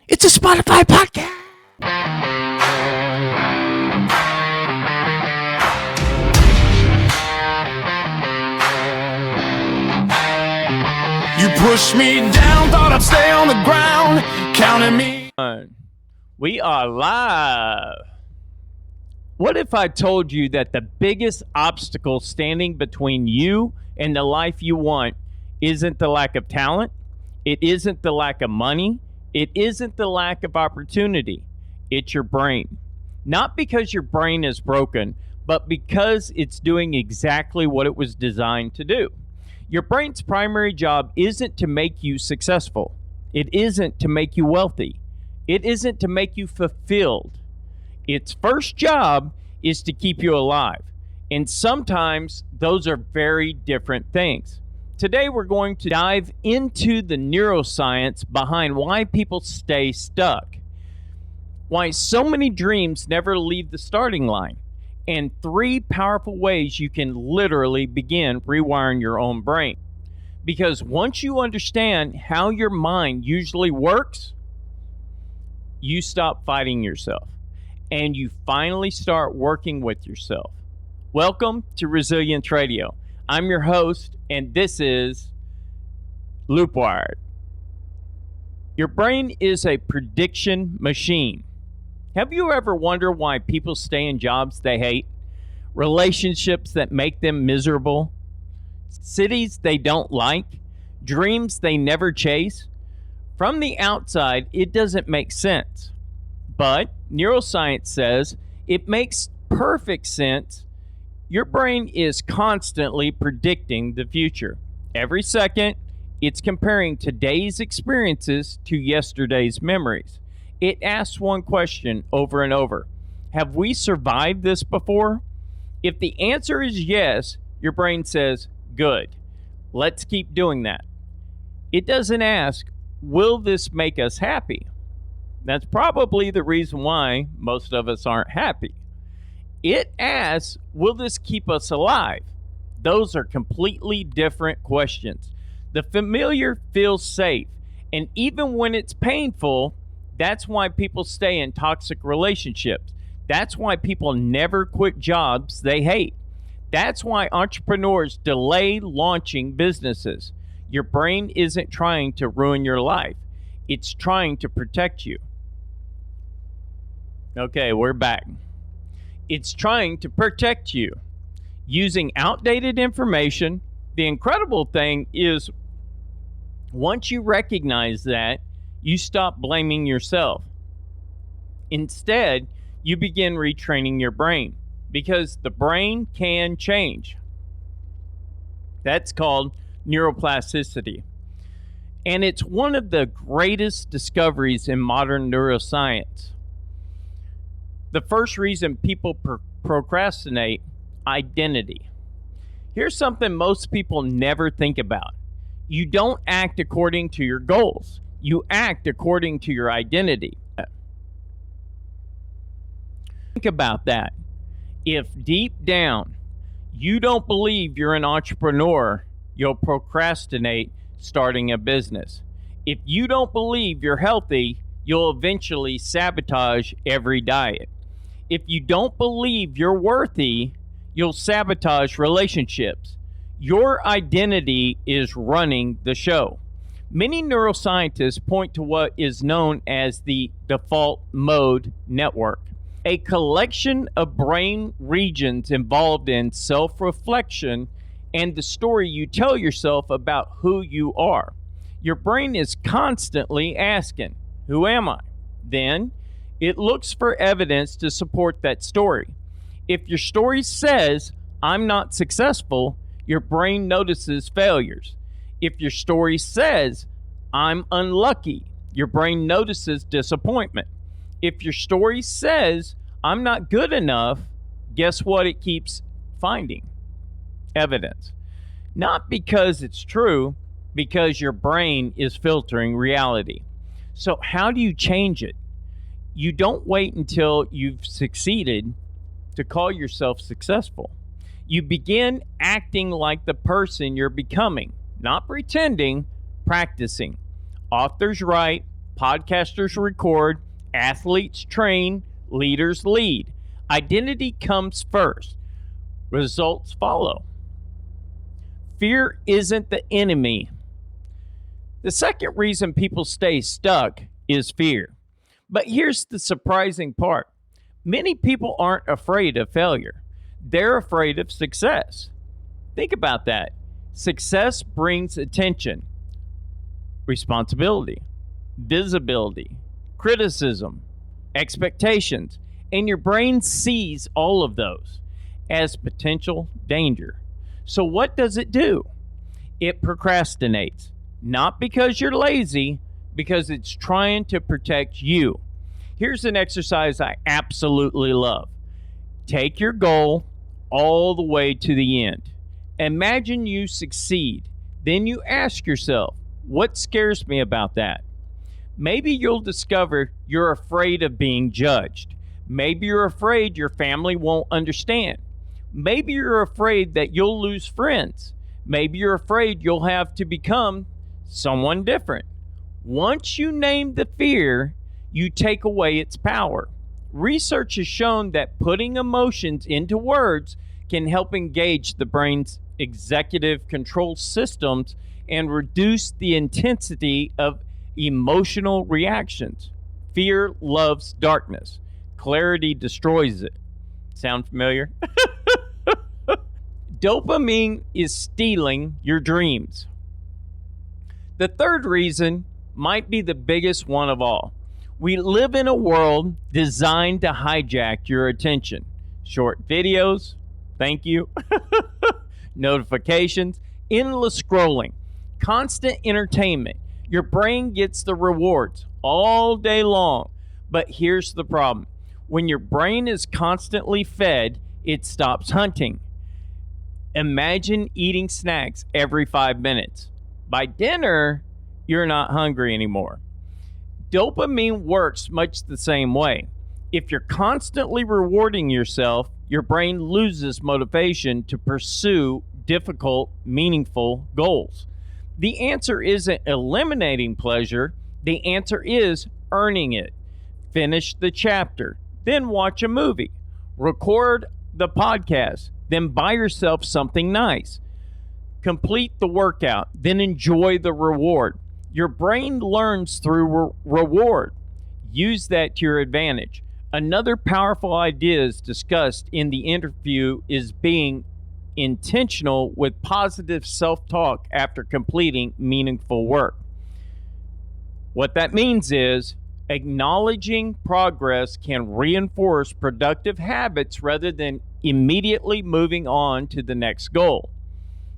It's a Spotify podcast. You pushed me down, thought I'd stay on the ground, counting me. We are live. What if I told you that the biggest obstacle standing between you and the life you want isn't the lack of talent, it isn't the lack of money, it isn't the lack of opportunity, it's your brain. Not because your brain is broken, but because it's doing exactly what it was designed to do. Your brain's primary job isn't to make you successful. It isn't to make you wealthy. It isn't to make you fulfilled. Its first job is to keep you alive. And sometimes those are very different things. Today we're going to dive into the neuroscience behind why people stay stuck, why so many dreams never leave the starting line, and 3 powerful ways you can literally begin rewiring your own brain. Because once you understand how your mind usually works, you stop fighting yourself and you finally start working with yourself. Welcome to Resilience Radio. I'm your host, and this is Loopwired. Your brain is a prediction machine. Have you ever wondered why people stay in jobs they hate, relationships that make them miserable, cities they don't like, dreams they never chase? From the outside, it doesn't make sense. But neuroscience says it makes perfect sense. Your brain is constantly predicting the future. Every second, it's comparing today's experiences to yesterday's memories. It asks one question over and over. Have we survived this before? If the answer is yes, your brain says, good. Let's keep doing that. It doesn't ask, will this make us happy? That's probably the reason why most of us aren't happy. It asks, will this keep us alive? Those are completely different questions. The familiar feels safe, and even when it's painful, that's why people stay in toxic relationships. That's why people never quit jobs they hate. That's why entrepreneurs delay launching businesses. Your brain isn't trying to ruin your life. It's trying to protect you. Okay, we're back. It's trying to protect you using outdated information. The incredible thing is, once you recognize that, you stop blaming yourself. Instead, you begin retraining your brain, because the brain can change. That's called neuroplasticity. And it's one of the greatest discoveries in modern neuroscience. The first reason people procrastinate: identity. Here's something most people never think about. You don't act according to your goals. You act according to your identity. Think about that. If deep down you don't believe you're an entrepreneur, you'll procrastinate starting a business. If you don't believe you're healthy, you'll eventually sabotage every diet. If you don't believe you're worthy, you'll sabotage relationships. Your identity is running the show. Many neuroscientists point to what is known as the default mode network, a collection of brain regions involved in self-reflection and the story you tell yourself about who you are. Your brain is constantly asking, who am I? Then it looks for evidence to support that story. If your story says, I'm not successful, your brain notices failures. If your story says, I'm unlucky, your brain notices disappointment. If your story says, I'm not good enough, guess what it keeps finding? Evidence. Not because it's true, because your brain is filtering reality. So how do you change it? You don't wait until you've succeeded to call yourself successful. You begin acting like the person you're becoming, not pretending, practicing. Authors write, Podcasters record, athletes train, leaders lead. Identity comes first. Results follow. Fear isn't the enemy. The second reason people stay stuck is fear. But here's the surprising part. Many people aren't afraid of failure. They're afraid of success. Think about that. Success brings attention, responsibility, visibility, criticism, expectations, and your brain sees all of those as potential danger. So what does it do? It procrastinates, not because you're lazy, because it's trying to protect you. Here's an exercise I absolutely love. Take your goal all the way to the end. Imagine you succeed. Then you ask yourself, what scares me about that? Maybe you'll discover you're afraid of being judged. Maybe you're afraid your family won't understand. Maybe you're afraid that you'll lose friends. Maybe you're afraid you'll have to become someone different. Once you name the fear, you take away its power. Research has shown that putting emotions into words can help engage the brain's executive control systems and reduce the intensity of emotional reactions. Fear loves darkness. Clarity destroys it. Sound familiar? Dopamine is stealing your dreams. The third reason might be the biggest one of all. We live in a world designed to hijack your attention. Short videos, thank you, notifications, endless scrolling, constant entertainment. Your brain gets the rewards all day long. But here's the problem. When your brain is constantly fed, it stops hunting. Imagine eating snacks every 5 minutes. By dinner, you're not hungry anymore. Dopamine works much the same way. If you're constantly rewarding yourself, your brain loses motivation to pursue difficult, meaningful goals. The answer isn't eliminating pleasure. The answer is earning it. Finish the chapter, then watch a movie. Record the podcast, then buy yourself something nice. Complete the workout, then enjoy the reward. Your brain learns through reward. Use that to your advantage. Another powerful idea discussed in the interview is being intentional with positive self-talk after completing meaningful work. What that means is acknowledging progress can reinforce productive habits rather than immediately moving on to the next goal.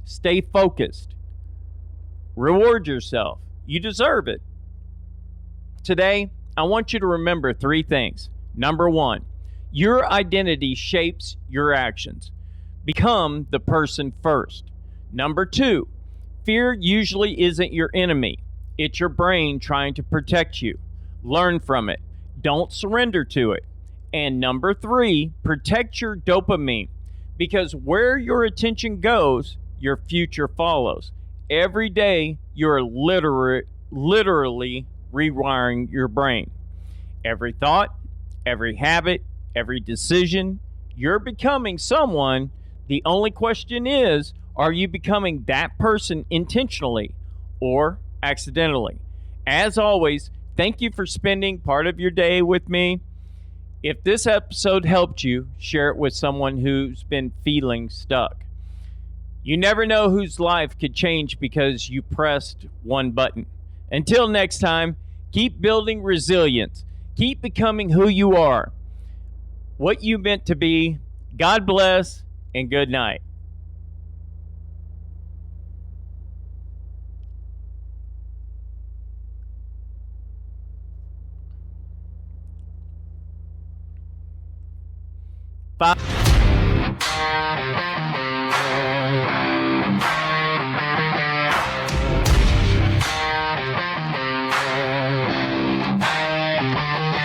Stay focused. Reward yourself. You deserve it. Today, I want you to remember 3 things. Number 1, your identity shapes your actions. Become the person first. Number 2, fear usually isn't your enemy. It's your brain trying to protect you. Learn from it. Don't surrender to it. And number 3, protect your dopamine. Because where your attention goes, your future follows. Every day, you're literally rewiring your brain. Every thought, every habit, every decision, you're becoming someone. The only question is, are you becoming that person intentionally or accidentally? As always, thank you for spending part of your day with me. If this episode helped you, share it with someone who's been feeling stuck. You never know whose life could change because you pressed one button. Until next time, keep building resilience. Keep becoming who you are, what you meant to be. God bless and good night. Bye.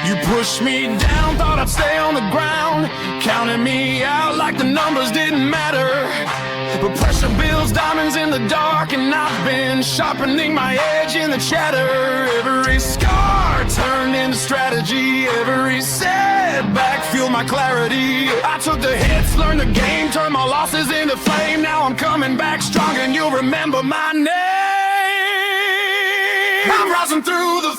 You pushed me down, thought I'd stay on the ground, counting me out like the numbers didn't matter. But pressure builds diamonds in the dark, and I've been sharpening my edge in the chatter. Every scar into strategy. Every setback fueled my clarity. I took the hits, learned the game, turned my losses into flame. Now I'm coming back strong and you'll remember my name. I'm rising through the